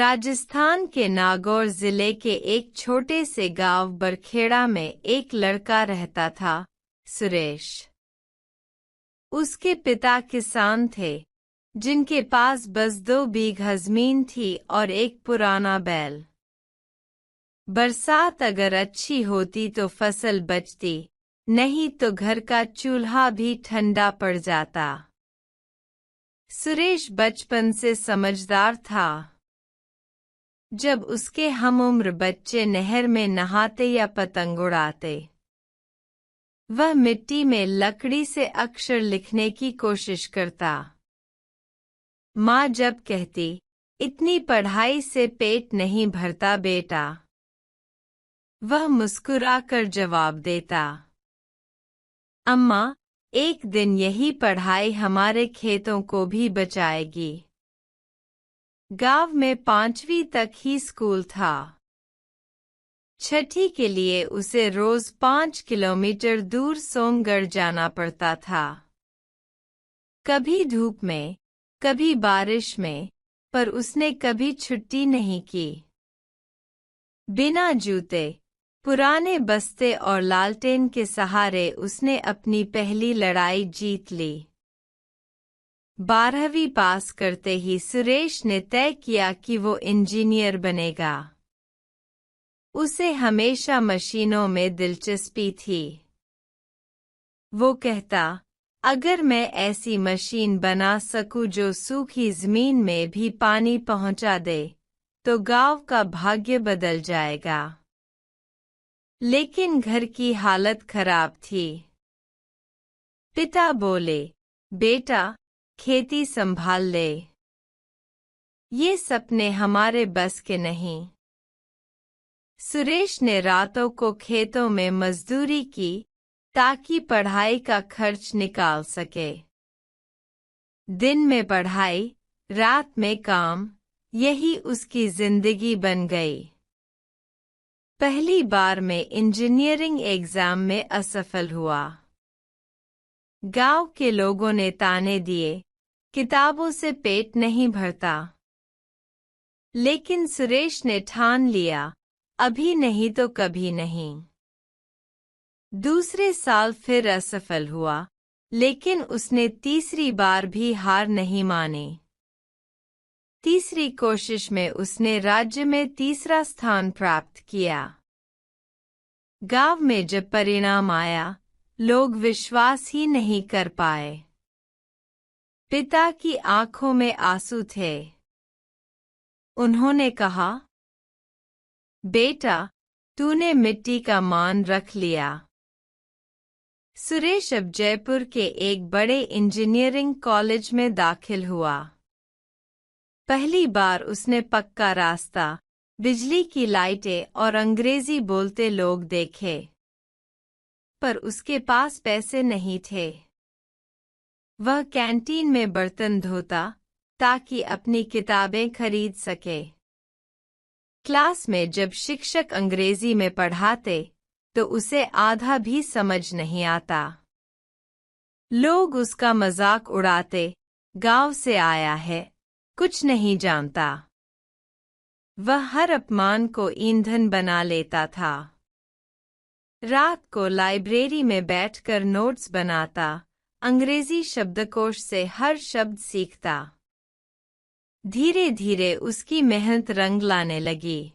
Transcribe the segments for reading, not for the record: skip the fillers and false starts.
राजस्थान के नागौर जिले के एक छोटे से गांव बरखेड़ा में एक लड़का रहता था, सुरेश। उसके पिता किसान थे, जिनके पास बस 2 बीघा जमीन थी और एक पुराना बैल। बरसात अगर अच्छी होती तो फसल बचती, नहीं तो घर का चूल्हा भी ठंडा पड़ जाता। सुरेश बचपन से समझदार था। जब उसके हमउम्र बच्चे नहर में नहाते या पतंग उड़ाते, वह मिट्टी में लकड़ी से अक्षर लिखने की कोशिश करता। माँ जब कहती, इतनी पढ़ाई से पेट नहीं भरता बेटा, वह मुस्कुराकर जवाब देता, अम्मा, एक दिन यही पढ़ाई हमारे खेतों को भी बचाएगी। गांव में 5वीं तक ही स्कूल था। 6ठी के लिए उसे रोज 5 किलोमीटर दूर सोनगढ़ जाना पड़ता था। कभी धूप में, कभी बारिश में, पर उसने कभी छुट्टी नहीं की। बिना जूते, पुराने बस्ते और लालटेन के सहारे उसने अपनी पहली लड़ाई जीत ली। 12वीं पास करते ही सुरेश ने तय किया कि वो इंजीनियर बनेगा। उसे हमेशा मशीनों में दिलचस्पी थी। वो कहता, अगर मैं ऐसी मशीन बना सकूं जो सूखी जमीन में भी पानी पहुंचा दे, तो गांव का भाग्य बदल जाएगा। लेकिन घर की हालत खराब थी। पिता बोले, बेटा, खेती संभाल ले। ये सपने हमारे बस के नहीं। सुरेश ने रातों को खेतों में मजदूरी की, ताकि पढ़ाई का खर्च निकाल सके। दिन में पढ़ाई, रात में काम, यही उसकी जिंदगी बन गई। पहली बार में इंजीनियरिंग एग्जाम में असफल हुआ। गांव के लोगों ने ताने दिए, किताबों से पेट नहीं भरता। लेकिन सुरेश ने ठान लिया, अभी नहीं तो कभी नहीं। दूसरे साल फिर असफल हुआ, लेकिन उसने तीसरी बार भी हार नहीं मानी। तीसरी कोशिश में उसने राज्य में तीसरा स्थान प्राप्त किया। गांव में जब परिणाम आया, लोग विश्वास ही नहीं कर पाए। पिता की आंखों में आंसू थे। उन्होंने कहा, बेटा, तूने मिट्टी का मान रख लिया। सुरेश अब जयपुर के एक बड़े इंजीनियरिंग कॉलेज में दाखिल हुआ। पहली बार उसने पक्का रास्ता, बिजली की लाइटें और अंग्रेजी बोलते लोग देखे। पर उसके पास पैसे नहीं थे। वह कैंटीन में बर्तन धोता, ताकि अपनी किताबें खरीद सके। क्लास में जब शिक्षक अंग्रेजी में पढ़ाते, तो उसे आधा भी समझ नहीं आता। लोग उसका मजाक उड़ाते, गांव से आया है, कुछ नहीं जानता। वह हर अपमान को ईंधन बना लेता था। रात को लाइब्रेरी में बैठकर नोट्स बनाता, अंग्रेजी शब्दकोश से हर शब्द सीखता। धीरे धीरे उसकी मेहनत रंग लाने लगी।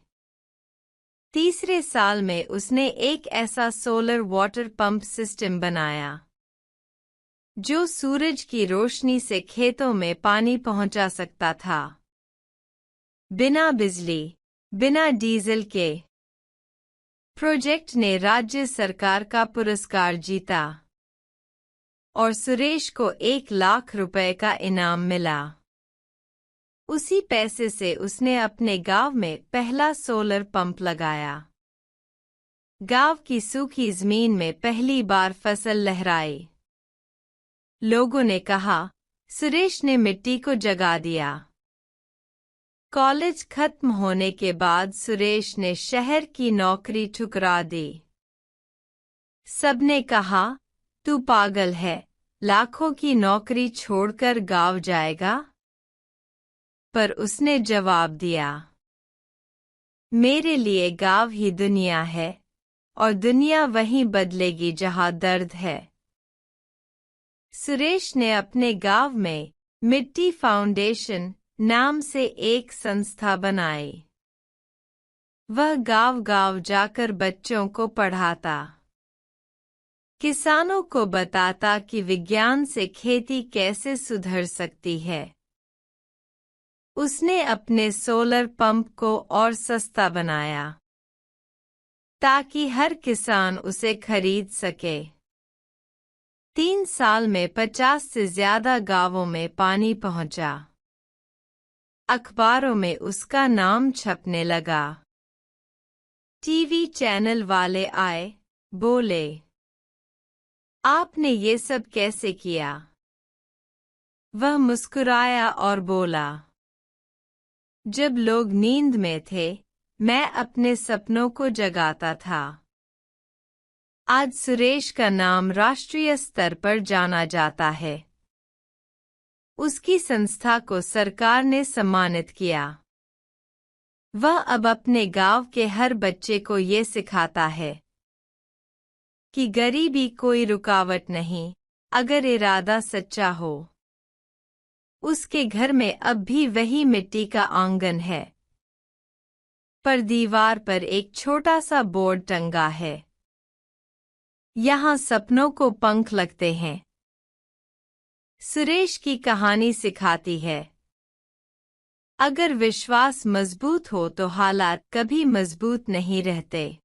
तीसरे साल में उसने एक ऐसा सोलर वाटर पंप सिस्टम बनाया, जो सूरज की रोशनी से खेतों में पानी पहुंचा सकता था। बिना बिजली, बिना डीजल के। प्रोजेक्ट ने राज्य सरकार का पुरस्कार जीता और सुरेश को 1 लाख रुपए का इनाम मिला। उसी पैसे से उसने अपने गांव में पहला सोलर पंप लगाया। गांव की सूखी जमीन में पहली बार फसल लहराई। लोगों ने कहा, सुरेश ने मिट्टी को जगा दिया। कॉलेज खत्म होने के बाद सुरेश ने शहर की नौकरी ठुकरा दी। सबने कहा, तू पागल है, लाखों की नौकरी छोड़कर गांव जाएगा? पर उसने जवाब दिया, मेरे लिए गाँव ही दुनिया है और दुनिया वहीं बदलेगी जहाँ दर्द है। सुरेश ने अपने गाँव में मिट्टी फाउंडेशन नाम से एक संस्था बनाई। वह गाँव-गाँव जाकर बच्चों को पढ़ाता, किसानों को बताता कि विज्ञान से खेती कैसे सुधर सकती है। उसने अपने सोलर पंप को और सस्ता बनाया ताकि हर किसान उसे खरीद सके। 3 साल में 50 से ज्यादा गांवों में पानी पहुंचा। अखबारों में उसका नाम छपने लगा। टीवी चैनल वाले आए, बोले, आपने ये सब कैसे किया? वह मुस्कुराया और बोला, जब लोग नींद में थे, मैं अपने सपनों को जगाता था। आज सुरेश का नाम राष्ट्रीय स्तर पर जाना जाता है। उसकी संस्था को सरकार ने सम्मानित किया। वह अब अपने गांव के हर बच्चे को ये सिखाता है कि गरीबी कोई रुकावट नहीं, अगर इरादा सच्चा हो। उसके घर में अब भी वही मिट्टी का आंगन है, पर दीवार पर एक छोटा सा बोर्ड टंगा है। यहाँ सपनों को पंख लगते हैं। सुरेश की कहानी सिखाती है, अगर विश्वास मजबूत हो तो हालात कभी मजबूत नहीं रहते।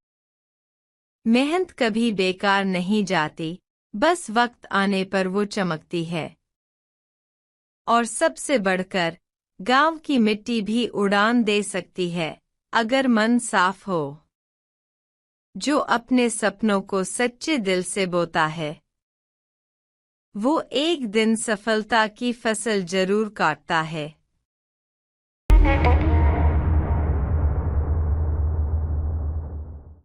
मेहनत कभी बेकार नहीं जाती, बस वक्त आने पर वो चमकती है। और सबसे बढ़कर, गांव की मिट्टी भी उड़ान दे सकती है, अगर मन साफ हो। जो अपने सपनों को सच्चे दिल से बोता है, वो एक दिन सफलता की फसल जरूर काटता है।